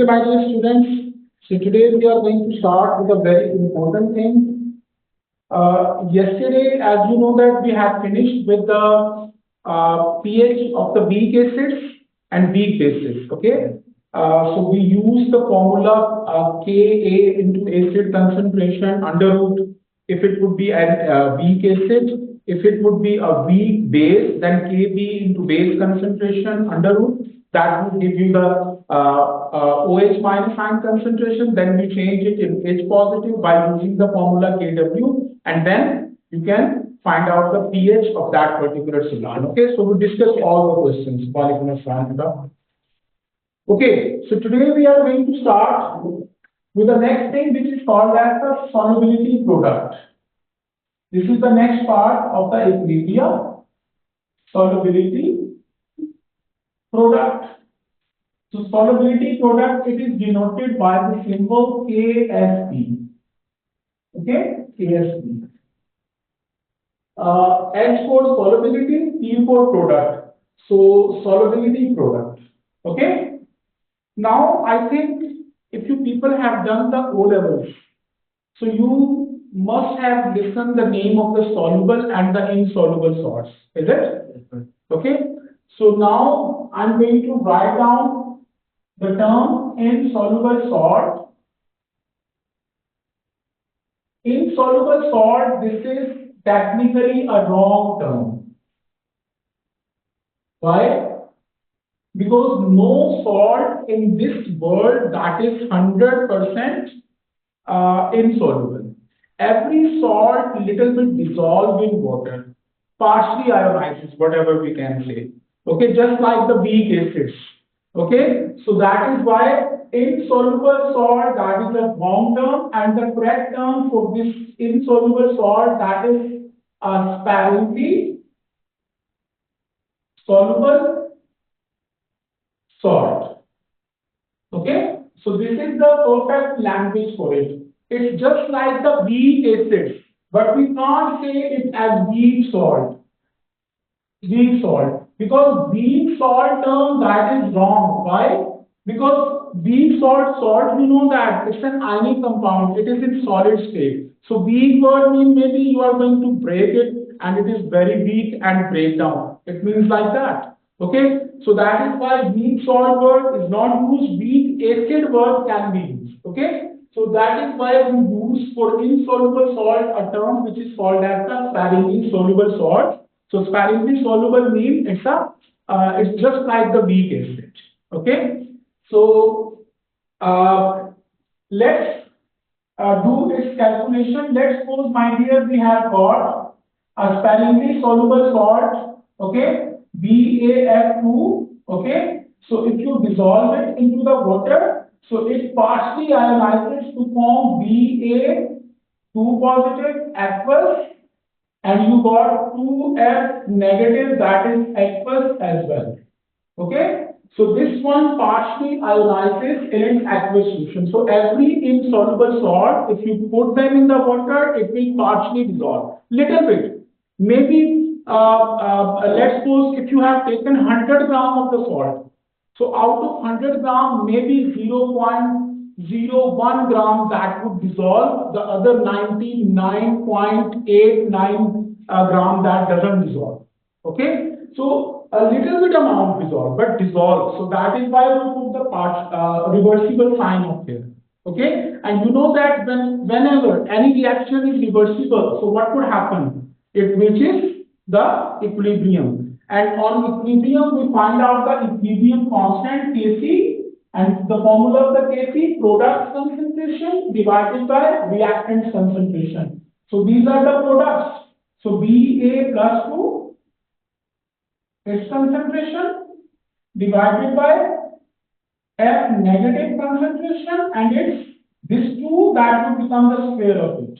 my dear students. So today we are going to start with a very important thing. Yesterday, as you know, that we had finished with the pH of the weak acids and weak bases. Okay. So we use the formula Ka into acid concentration under root. If it would be a weak acid, if it would be a weak base, then Kb into base concentration under root. That would give you the OH minus ion concentration. Then we change it in H positive by using the formula Kw, and then you can find out the pH of that particular solution. Okay, so we discuss all the questions. Okay, so today we are going to start with the next thing, which is called as the solubility product. This is the next part of the equilibrium, solubility product. So solubility product, it is denoted by the symbol KSP. Okay, KSP. H for solubility, P for product. So solubility product. Okay. Now I think if you people have done the O levels, so you must have listened the name of the soluble and the insoluble salts. Is it? Okay. So now I'm going to write down the term insoluble salt. Insoluble salt, this is technically a wrong term. Why? Because no salt in this world that is 100% insoluble. Every salt little bit dissolved in water, partially ionizes, whatever we can say. Okay, just like the weak acids. Okay, so that is why insoluble salt, that is a wrong term, and the correct term for this insoluble salt, that is sparingly soluble salt. Okay, so this is the perfect language for it. It's just like the weak acids, but we can't say it as weak salt. Weak salt, because weak salt term, that is wrong. Why? Because weak salt, you know that it's an ionic compound. It is in solid state. So weak word means maybe you are going to break it and it is very weak and break down. It means like that. Okay, so that is why weak salt word is not used. Weak acid word can be used. Okay, so that is why we use for insoluble salt a term which is called as the sparingly soluble salt. So sparingly soluble means it's just like the weak acid. Okay, so let's do its calculation. Let's suppose, my dear, we have got a sparingly soluble salt. Okay. BaF2, okay. So if you dissolve it into the water, so it partially ionizes to form Ba2 positive aqueous, and you got 2F negative, that is aqueous as well. Okay. So this one partially ionizes in its aqueous solution. So every insoluble salt, if you put them in the water, it will partially dissolve. Little bit, maybe. Let's suppose if you have taken 100 gram of the salt, so out of 100 gram, maybe 0.01 gram that would dissolve, the other 99.89 gram that doesn't dissolve. Okay, so a little bit amount dissolve, but dissolve. So that is why we put the reversible sign up here. Okay, and you know that whenever any reaction is reversible, so what would happen? It reaches the equilibrium, and on equilibrium we find out the equilibrium constant Kc, and the formula of the Kc, product concentration divided by reactant concentration. So these are the products. So Ba plus 2, its concentration, divided by F negative concentration, and it's this 2 that will become the square of it,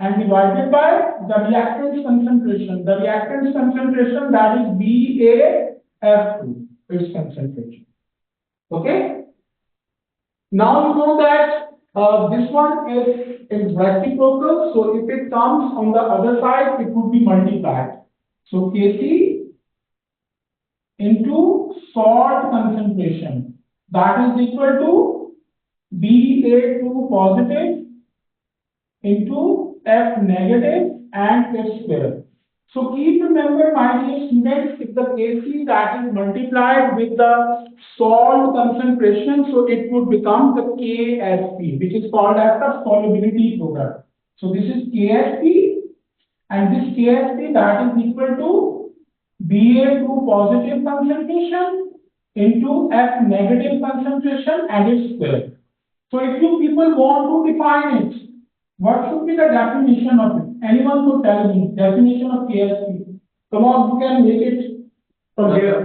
and divided by the reactants concentration. The reactants concentration, that is BaF2, its concentration. Okay. Now you know that this one is in reciprocal. So if it comes on the other side, it would be multiplied. So Kc into salt concentration, that is equal to Ba2 positive into F negative and its square. So keep remember, my dear students, if the Kc that is multiplied with the salt concentration, so it would become the Ksp, which is called as the solubility product. So this is Ksp, and this Ksp that is equal to Ba2 positive concentration into F negative concentration and its square. So if you people want to define it, what should be the definition of it? Anyone could tell me definition of KSP. Come on, you can make it from here.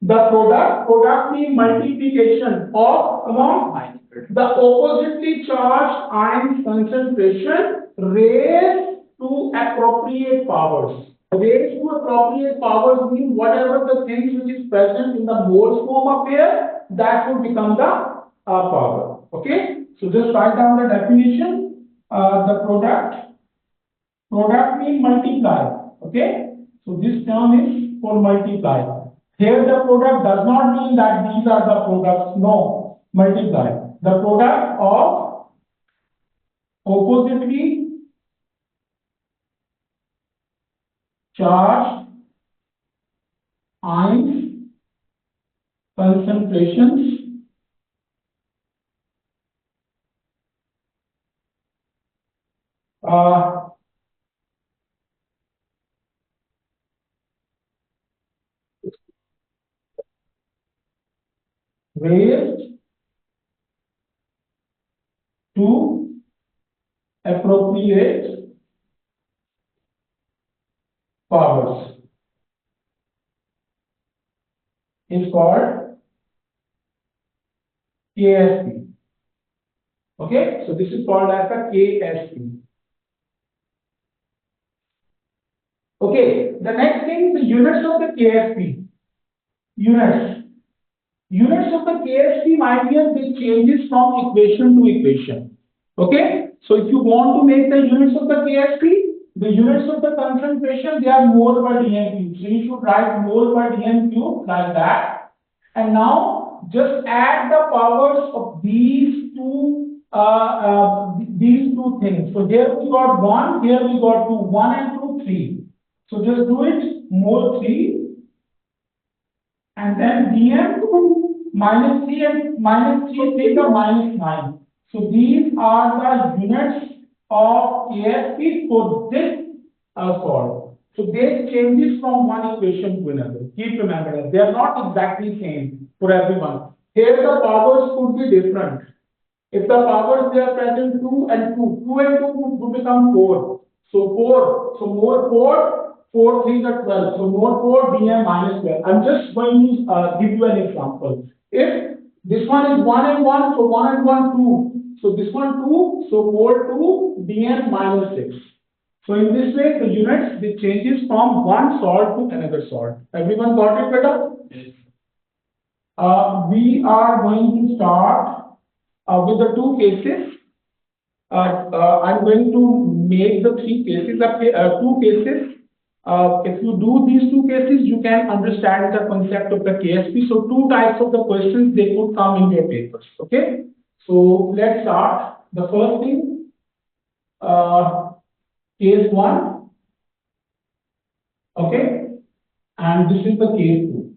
The product means multiplication of, come on, the oppositely charged ion concentration raised to appropriate powers. Raised to appropriate powers means whatever the things which is present in the moles form of air, that would become the power. Okay, so just write down the definition. The product means multiply. Okay, so this term is for multiply. Here the product does not mean that these are the products. No, multiply. The product of oppositely charged ions concentrations raised to appropriate powers is called KSP. Okay, so this is called as the KSP. Okay, the next thing, the units of the KSP. Units of the KSP, my dear, they changes from equation to equation. Okay, so if you want to make the units of the KSP, the units of the concentration, they are mole per dm cube. So you should write mole per dm cube like that. And now just add the powers of these two things. So here we got 1, here we got 2, 1 and 2, 3. So just do it, mole 3, and then dm minus 3 and minus 3 take a minus 9. So these are the units of KSP for this salt. So they changes from one equation to another. Keep remember that they are not exactly same for everyone. Here the powers could be different. If the powers they are present 2 and 2, 2 and 2 would become 4. So 4. So more 4, 4 3 are 12. So more 4 dm minus 12. I'm just going to give you an example. If this one is 1 and 1, so 1 and 1 2. So this one 2, so more 2 dm minus 6. So in this way, the units they changes from one salt to another salt. Everyone got it better? Yes. We are going to start with the two cases. I'm going to make the three cases of two cases. If you do these two cases, you can understand the concept of the KSP. So two types of the questions they could come in your papers. Okay. So let's start. The first thing, case 1. Okay. And this is the case 2.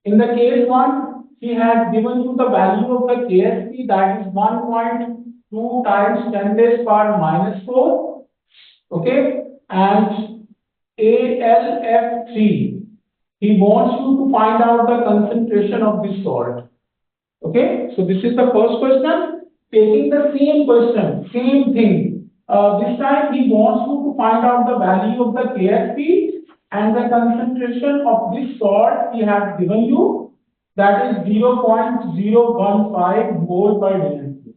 In the case 1, he has given you the value of the KSP, that is 1.2 times 10 raised power minus 4. Okay, and ALF3, he wants you to find out the concentration of this salt. Okay, so this is the first question. Taking the same question, same thing. This time he wants you to find out the value of the KSP and the concentration of this salt he has given you, that is 0.015 mole per dm.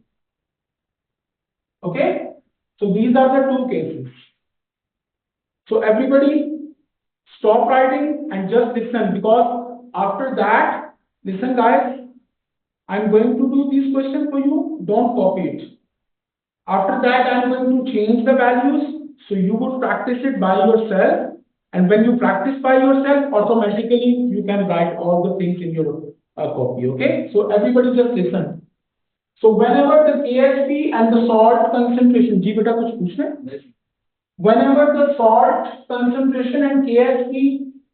Okay, so these are the two cases. So everybody stop writing and just listen, because after that, listen guys, I'm going to do this question for you, don't copy it. After that, I'm going to change the values, so you would practice it by yourself, and when you practice by yourself, automatically you can write all the things in your copy. Okay, so everybody just listen. So whenever the KSP and the salt concentration, जी बेटा कुछ पूछना है? Whenever the salt concentration and KSP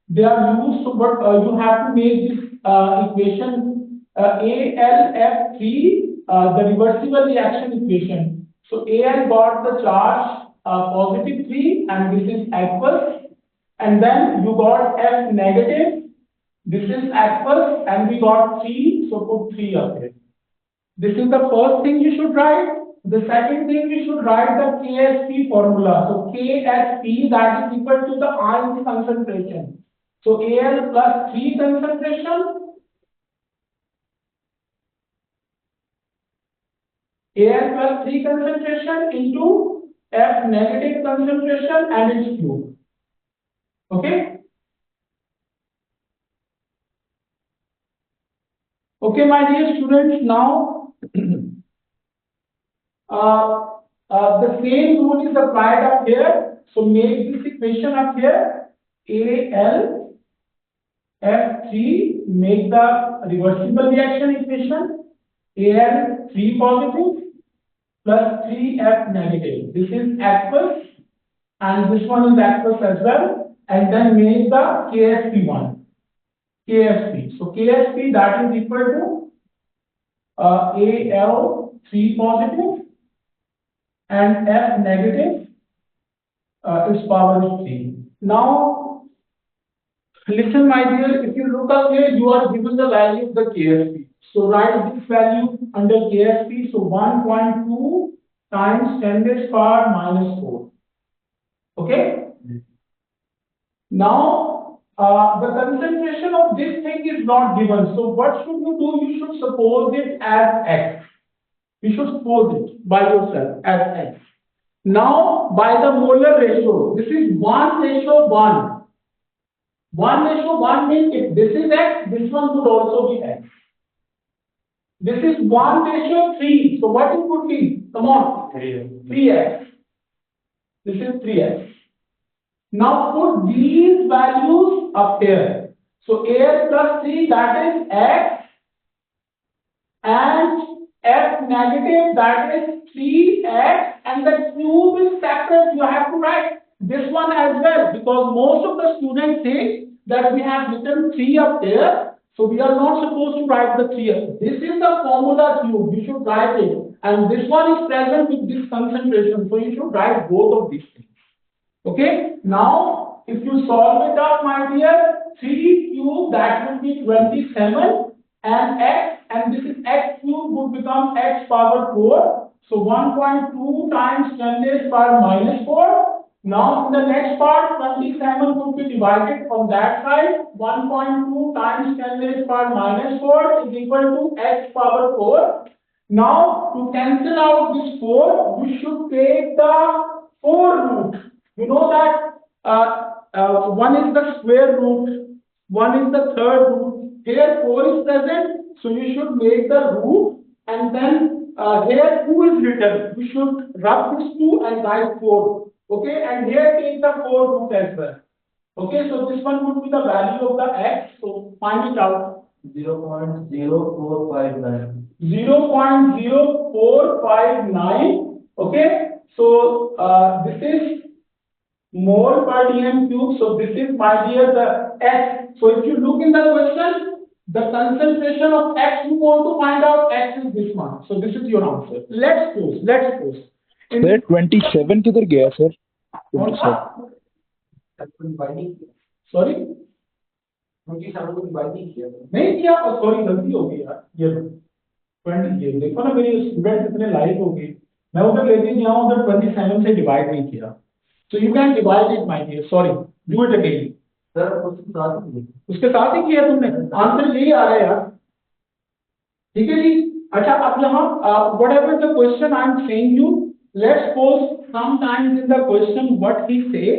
they are used, so what you have to make this equation AlF3 the reversible reaction equation. So Al got the charge positive 3 and this is aqueous, and then you got F negative, this is aqueous, and we got 3, so put 3 up here. This is the first thing you should write. The second thing you should write the KSP formula. So KSP that is equal to the ion concentration. So Al plus 3 concentration, Al plus 3 concentration into F negative concentration and its cube. Okay. Okay, my dear students, now the same rule is applied up here. So make this equation up here. Al F3, make the reversible reaction equation. Al 3 positive plus 3F negative. This is aqueous and this one is aqueous as well. And then make the KSP one. KSP. So KSP that is equal to Al 3 positive and F negative, its power is 3. Now, listen my dear, if you look up here, you are given the value of the KSP. So write this value under KSP, so 1.2 times 10 raised power minus 4. Okay? Now, the concentration of this thing is not given. So what should you do? You should suppose it as X. You should suppose it by yourself as X. Now, by the molar ratio, this is 1:1. 1:1 means if this is X, this one would also be X. This is 1:3. So what it would be? Come on. 3x. This is 3x. Now put these values up here. So Al plus 3 that is X and F negative that is 3x and the cube is separate. You have to write this one as well because most of the students say that we have written 3 up there. So we are not supposed to write the 3 up. This is the formula cube. You should write it. And this one is present with this concentration. So you should write both of these things. Okay. Now, if you solve it up, my dear, 3 cube that will be 27 and x and this is x cube would become x power 4. So 1.2 times 10 raised power minus 4. Now in the next part 27 would be divided from that side. 1.2 times 10 raised power minus 4 is equal to x power 4. Now to cancel out this 4 we should take the 4 root. You know that one is the square root, one is the third root. Here 4 is present, so you should make the root and then here 2 is written. You should rub this 2 and write 4. Okay, and here take the 4 root as well. Okay, so this one would be the value of the x. So find it out. 0.0459. 0.0459. Okay, so this is mole per dm cube. So this is, my dear, the x. So if you look in the question, the concentration of x you want to find out, x is this one. So this is your answer. Let's suppose. Sir 27 किधर गया sir? 27 sorry 27 को divide नहीं किया sorry गलती हो गई यार ये 20 ये देखो ना मेरे स्टूडेंट कितने लाइव हो गए मैं उधर लेके गया हूं उधर 27 से डिवाइड नहीं किया so you can divide it my dear sorry do it again sir उसके साथ ही किया तुमने आंसर यही आ रहा है यार ठीक है जी अच्छा अब यहां whatever the question I am saying you let's suppose sometimes in the question what he say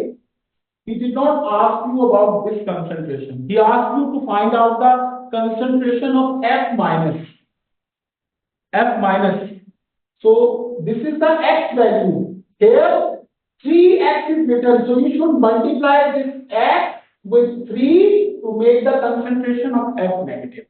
he did not ask you about this concentration he asked you to find out the concentration of f minus so this is the x value here 3x is written so you should multiply this x with 3 to make the concentration of f negative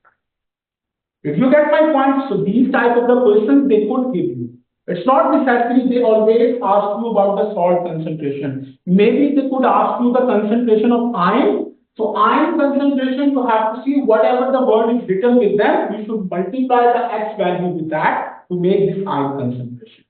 If you get my point, so these type of the questions they could give you. It's not necessary they always ask you about the salt concentration. Maybe they could ask you the concentration of iron. So iron concentration, you have to see whatever the word is written with them, you should multiply the x value with that to make this iron concentration.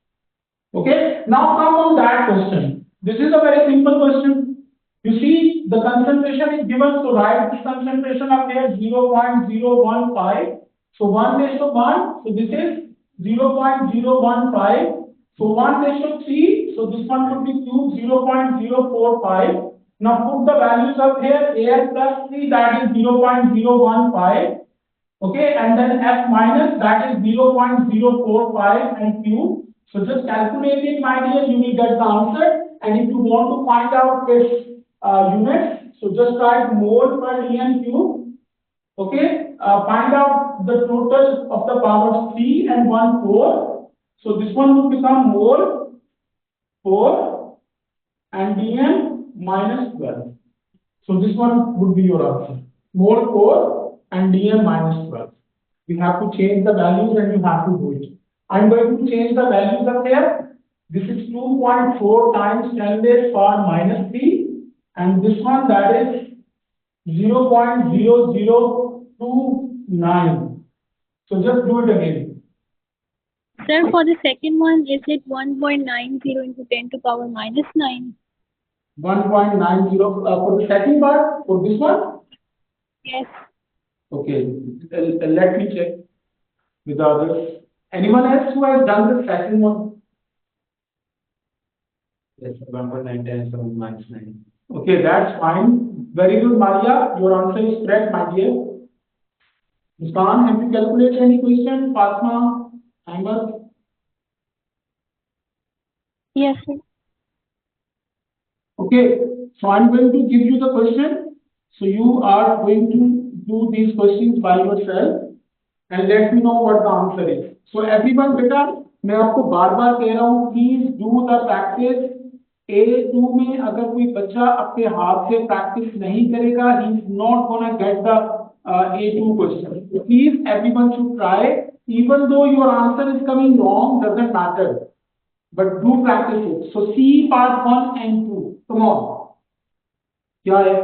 Okay, now come on that question. This is a very simple question. You see, the concentration is given, so write this concentration up here 0.015. So 1 ratio 1, so this is 0.015. So 1 ratio 3, so this one would be cube 0.045. Now put the values up here, Al plus 3, that is 0.015. Okay, and then F minus, that is 0.045 and Q. So just calculate it, my dear, you will get the answer. And if you want to find out its units, so just write mole per dn cube. Okay, find out the total of the powers 3 and 1, 4. So this one would become mole 4 and dn minus 12. So this one would be your answer. Mole 4 and dn minus 12. You have to change the values and you have to do it. I'm going to change the values up here. This is 2.4 times 10 raised power minus 3. And this one, that is 0.0029. So just do it again. Sir, for the second one, is it 1.90 into 10 to power minus 9? 1.90 for the second part, for this one? Yes. Okay, let me check with others. Anyone else who has done the second one? Yes, 1.9 times minus 9. Okay, that's fine. Very good, Maria. Your answer is correct, my dear. Muskan, have you calculated any question? Fatma, Ahmed? Yes, sir. Okay, so I'm going to give you the question. So you are going to do these questions by yourself and let me know what the answer is. So everyone, बेटा मैं आपको बार-बार कह रहा हूँ, please do the practice. A2 में अगर कोई बच्चा अपने हाथ से practice नहीं करेगा, he is not gonna get the A2 question. So please, everyone should try. Even though your answer is coming wrong, doesn't matter. But do practice it. So C part 1 and 2. Come on. क्या है?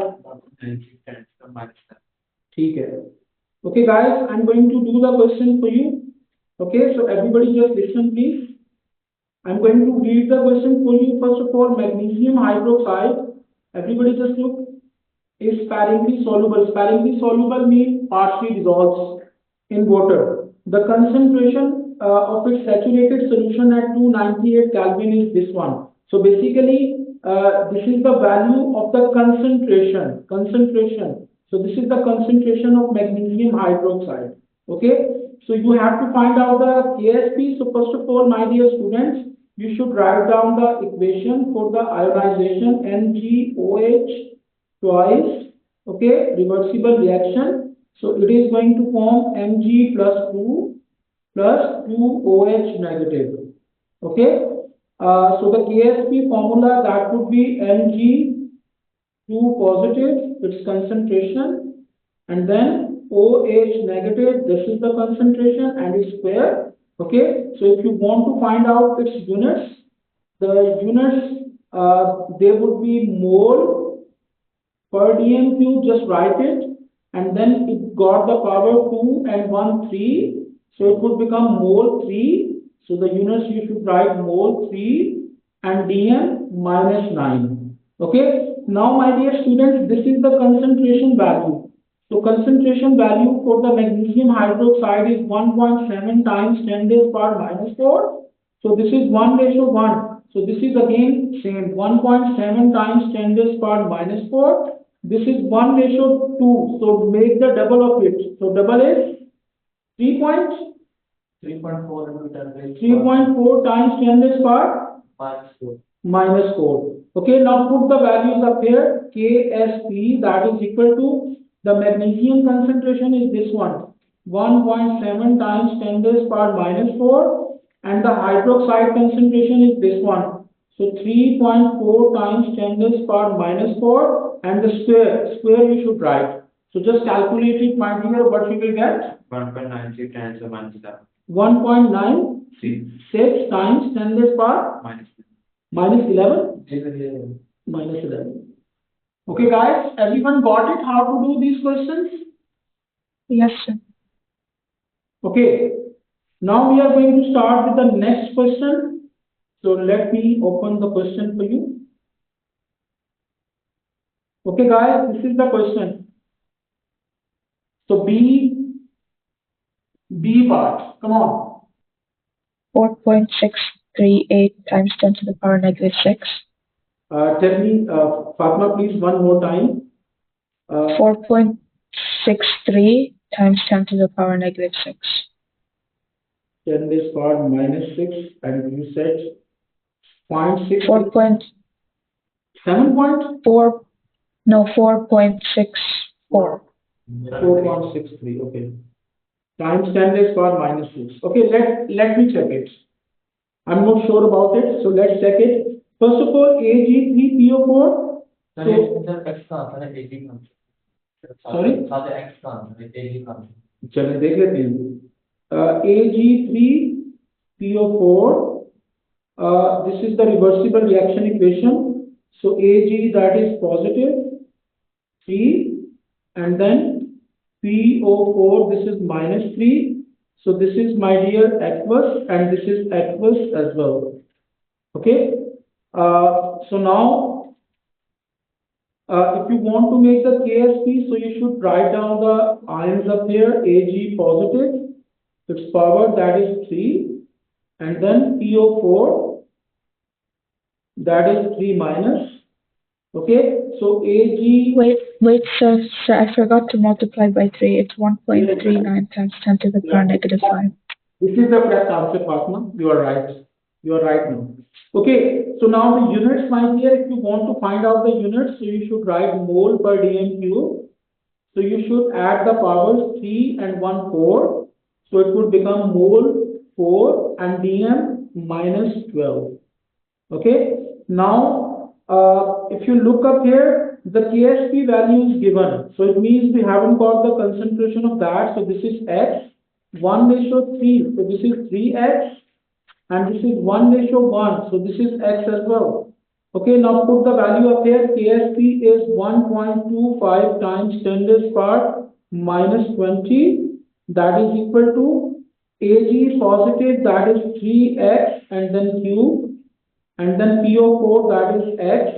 ठीक है. Okay, guys, I'm going to do the question for you. Okay, so everybody just listen, please. I'm going to read the question for you. First of all, magnesium hydroxide. Everybody just look. Is sparingly soluble. Sparingly soluble means partially dissolves in water. The concentration of its saturated solution at 298 Kelvin is this one. So basically, this is the value of the concentration. Concentration. So this is the concentration of magnesium hydroxide. Okay. So you have to find out the KSP. So first of all, my dear students, you should write down the equation for the ionization NgOH twice. Okay, reversible reaction. So it is going to form Mg plus 2 plus 2OH negative. Okay. So the KSP formula, that would be Mg2 positive, its concentration, and then OH negative, this is the concentration and its square. Okay. So if you want to find out its units, the units they would be mole per dm cube, just write it, and then it got the power 2 and 1, 3. So it would become mole 3. So the units you should write mole 3 and dm minus 9. Okay. Now, my dear students, this is the concentration value. So concentration value for the magnesium hydroxide is 1.7 times 10 raised power minus 4. So this is 1:1. So this is again same 1.7 times 10 raised power minus 4. This is 1:2. So make the double of it. So double is 3.4 times 10 raised power minus 4. Okay, now put the values up here. KSP, that is equal to the magnesium concentration is this one, 1.7 times 10 raised power minus 4, and the hydroxide concentration is this one. So 3.4 times 10 raised power minus 4, and the square you should write. So just calculate it, my dear, what you will get? 1.93 times the minus 11. 1.96 times 10 raised power minus 11? Minus 11. Okay, guys, everyone got it how to do these questions? Yes, sir. Okay, now we are going to start with the next question. So let me open the question for you. Okay, guys, this is the question. So B part, come on. 4.638 times 10 to the power negative 6. Tell me, Fatma, please, one more time. 4.63 times 10 to the power negative 6. 10 raised power minus 6, and you said 0.6. 4 point, 7 point? 4, no, 4.64. 4.63, okay. Times 10 raised power minus 6. Okay, let me check it. I'm not sure about it, so let's check it. First of all, AG3PO4. So, sorry? चलिए देख लेते हैं. AG3PO4. This is the reversible reaction equation. So Ag, that is positive 3, and then PO4, this is minus 3. So this is, my dear, aqueous, and this is aqueous as well. Okay. So now, if you want to make the KSP, so you should write down the ions up here. Ag positive, its power, that is 3, and then PO4, that is 3 minus. Okay, so Ag. Wait, sir, I forgot to multiply by 3. It's 1.39 times 10 to the power negative 5. This is the correct answer, Fatma. You are right. You are right now. Okay, so now the units, my dear, if you want to find out the units, so you should write mole per dm cube. So you should add the powers 3 and 1 4. So it would become mole 4 and dm minus 12. Okay, now if you look up here, the KSP value is given. So it means we haven't got the concentration of that. So this is x, 1:3. So this is 3x, and this is 1:1. So this is x as well. Okay, now put the value up here. KSP is 1.25 times 10 raised power minus 20. That is equal to Ag positive, that is 3x, and then cube, and then PO4, that is x.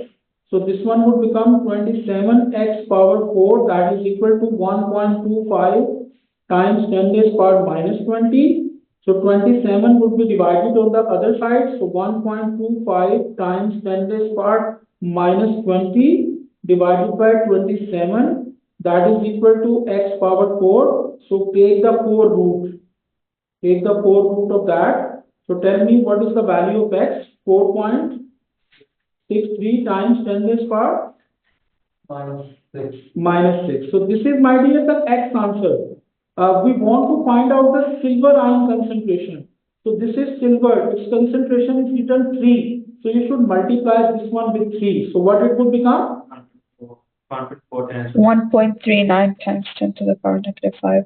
So this one would become 27x power 4, that is equal to 1.25 times 10 raised power minus 20. So 27 would be divided on the other side. So 1.25 times 10 raised power minus 20 divided by 27, that is equal to x power 4. So take the 4 root. Take the 4 root of that. So tell me what is the value of x? 4.63 times 10 raised power minus 6. So this is, my dear, the x answer. We want to find out the silver ion concentration. So this is silver. Its concentration is written 3. So you should multiply this one with 3. So what it would become? 1.39 times 10 to the power negative 5.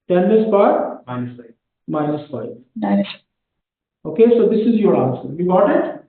10 raised power minus 5. minus 5. Minus. Okay, so this is your answer. You got it?